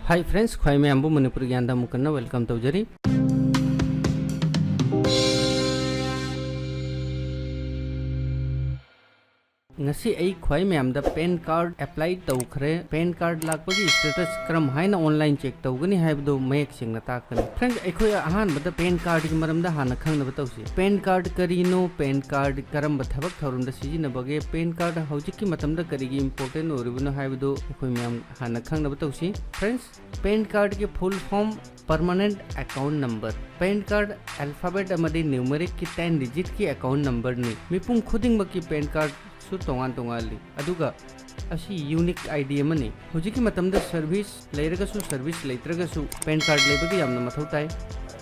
High friends ख्वाई मैंबू मनपुर ज्ञान मुकन्ना वेलकम तौजरी। ngasi ai khwai मैम द पेन कार्ड अप्लाई तौखरे पेन कार्ड लापगी स्टेटस क्रम हाइना ऑनलाइन चेक तौगनी हाइबदो मयक सिंगना ताकनी। फ्रेंड्स अखोय अहानबद पेन कार्ड की मरमदा हाना खंगनब तौसी पेन कार्ड करीनो पेन कार्ड करम थबक थौरमदा सिजिनबगे पेन कार्ड हौजिकी मतमदा करीगी इंपोर्टेंट ओरिबनो हाइबदो अखोय मैम हाना खंगनब तौसी। फ्रेंड्स पेन कार्ड की full form permanent account number pan card alphabet अमदी न्यूमेरिक की 10 डिजिट की अकाउंट नंबर नि मिपुम खुदिंगबकी पेन कार्ड सु तोंगान तोंगाली अदुगा असी यूनिक आईडी मनी होजिकी मतमदा सर्विस लेरगसु सर्विस लेत्रगसु पेन कार्ड लेबगी यामना मथौ ताई।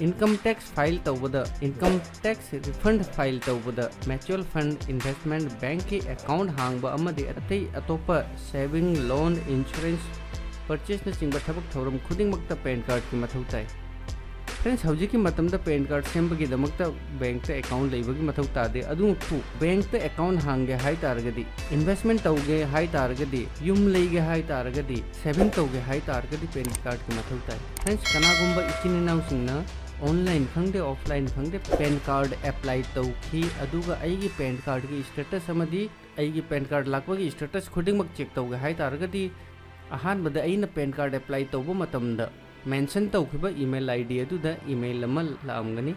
इनकम टैक्स फाइल तौबदा इनकम टैक्स रिफंड फाइल तौबदा म्यूचुअल फंड इन्वेस्टमेंट बैंक की अकाउंट हांगबा अमदी अतै अतोपा सेविंग लोन इंश्योरेंस परचेस न चिंगबा थबक थौरम खुदिंगमक्ता पेन कार्ड की मथौ ताई। फ्रेंड्स हौजिकी मतमदा पेन कार्ड सेमबगी दमक्ता बैंक अकाउंट लेबगी मथौ तादे अदुमु बैंक अकाउंट हांगे हाई तारगदी इन्वेस्टमेंट तौगे हाई तारगदी युम लेगे हाई तारगदी सेविंग तौगे हाई तारगदी पेन कार्ड की मथौ ताई। फ्रेंड्स कनागुंबा इचिन इनाउसिंगना ऑनलाइन खंगदे ऑफलाइन खंगदे पेन कार्ड अप्लाई तौखी अदुगा अइगी पेन कार्ड की स्टेटस अमदी अइगी पेन कार्ड लापगी स्टेटस खुदिंगमक चेक तौगे हाई तारगदी अहानबदा अइना पेन कार्ड अप्लाई तौबो मतमदा मेंशन तौखिबा ईमेल आईडी अदुदा ईमेल अमा लामगनी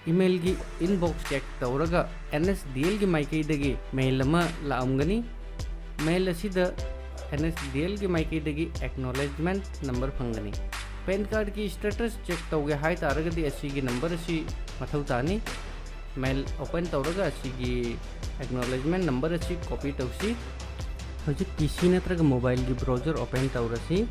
ईमेल की इनबॉक्स चेक तौरगा NSDL की माइकईदगी मेल अमा लामगनी मेल असिदा NSDL की माइकईदगी एक्नॉलेजमेंट नंबर फंगनी पेन कार्ड की स्टेटस चेक तौगे हाई तारगदी असिगी नंबर असी मथौ तानी मेल ओपन तौरगा असिगी एक्नॉलेजमेंट नंबर असी कॉपी तौसी हजि PC नत्रगा मोबाइल की ब्राउजर ओपन तौरसी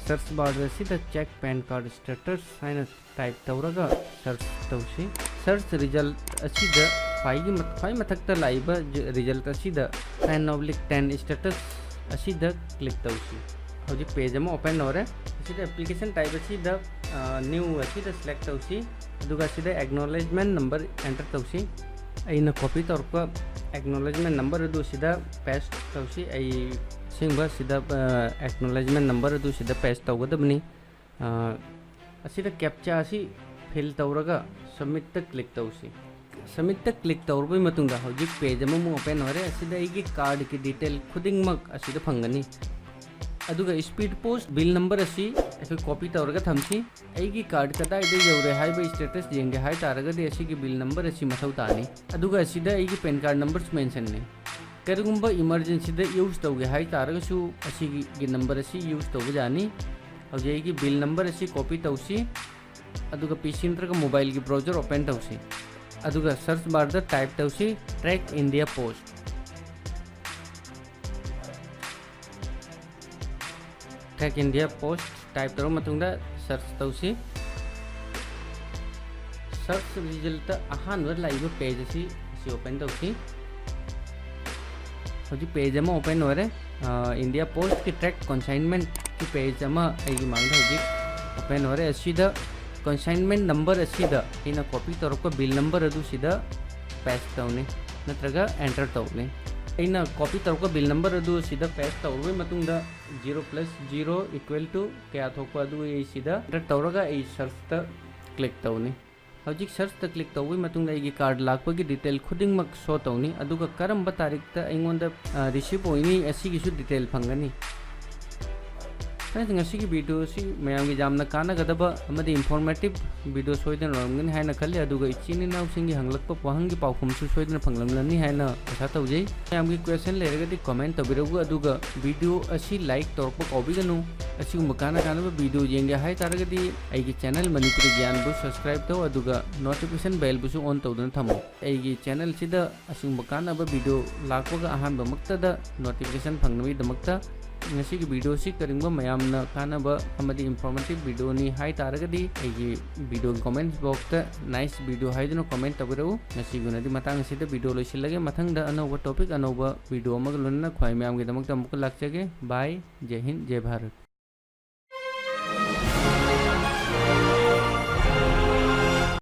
सर्च बार असिदा चेक पेन कार्ड स्टेटस हाइना टाइप तौरगा सर्च तौसी सर्च रिजल्ट असिदा फाई मथक्ता लाइबा रिजल्ट असिदा 10/10 स्टेटस असिदा क्लिक तौसी हौजी पेज अमा ओपन होरे असिदा एप्लीकेशन टाइप असिदा न्यू असिदा सिलेक्ट तौसी अदुगा असिदा एक्नॉलेजमेंट नंबर एंटर तौसी अइना कॉपी तौरका एक्नॉलेजमेंट नंबर अदु सिदा पेस्ट तौसी अइ सिंबा सिदा एक्नॉलेजमेंट नंबर अदु सिदा पेस्ट तौगदबनी असिदा कैप्चा असि फिल तौरगा सबमिट तक क्लिक तौसी सबमिट तक क्लिक तौरबई मतुंगा हौजिक पेज अमा मु ओपन होरे असिदा अइगी कार्ड की डिटेल खुदिंगमक असिदा फंगनी अदुगा स्पीड पोस्ट बिल नंबर असी अखोय कॉपी तौरगा थमसी अइगी कार्ड कदाइदा यौरे हाइबा स्टेटस जेंगे हाइ तारगदि असिगी बिल नंबर असी मथौ तानी अदुगा असिदा अइगी पेन कार्ड नंबर्स मेंशन ने करिगुंबा इमरजेंसी दा यूज तौगे हाई तारगसु असिगी नंबर असी यूज तौबा जानी हौजेगी बिल नंबर असी कॉपी तौसी अदुगा PC नत्रगा मोबाइल की ब्राउजर ओपन तौसी अदुगा सर्च बार दा टाइप तौसी track India post track India post type तौर मतुंगदा सर्च तौसी सर्च रिजल्ट अहानबा लाइबा पेज असी ओपन तौसी हौजी पेज अमा ओपन होरे इंडिया पोस्ट की ट्रैक कंसाइनमेंट की पेज अमा अइगी मांगदा हौजी ओपन होरे असिदा कंसाइनमेंट नंबर असिदा इना कॉपी तौरका बिल नंबर अदु सिदा पेस्ट तौनी नत्रगा एंटर तौनी इना कॉपी तौरका बिल नंबर अदु सिदा पेस्ट तौरबई मतुंगदा 0+0 = क्या थोकपा अदु सिदा एंटर तौरगा ए सर्च ता क्लिक तौनी हौजिक सर्च ता क्लिक तौबई मतुंगदा अइगी कार्ड लापगी डिटेल खुदिंगमक शो तौनी अदुगा करंबा तारीख ता अइंगोंदा रिसीव होइनी असिगिसु डिटेल फंगनी। फ्रेंड्स ngasi वीडियो सी मयामगी जामना कानागदबा अमदी इंफॉर्मेटिव वीडियो सोइदन रमगनी हाइना खल्ले अदुगा इचिन इनाउसिंगी हंगलकपा पहंगी पाउखुमसु सोइदन फंगलमलनी हाइना आशा तौजै मयामगी क्वेश्चन लेरगदी कमेंट तौबिरगु अदुगा वीडियो असी लाइक तौरपा कौबिगनु असिगुम कानाबा वीडियो येंगे हाइ तारगदी अइगी चैनल मणिपुरी ज्ञान बु सब्सक्राइब तौ अदुगा नोटिफिकेशन बेल बुसु ऑन तौदन थमो अइगी चैनल सिदा असिगुम कानाबा वीडियो लाकपगा अहानबा मक्तदा नोटिफिकेशन फंगनबी दमक्ता ngasi video si karingba mayamna kanaba amadi informative video ni hai taragadi aigi video comment box ta nice video haidno comment tabirau ngasi gunadi matang sida video loisilage mathangda anoba topic anoba video amag lunna khwai mayam gi damakta muk lakchage bye jai hind jai bharat।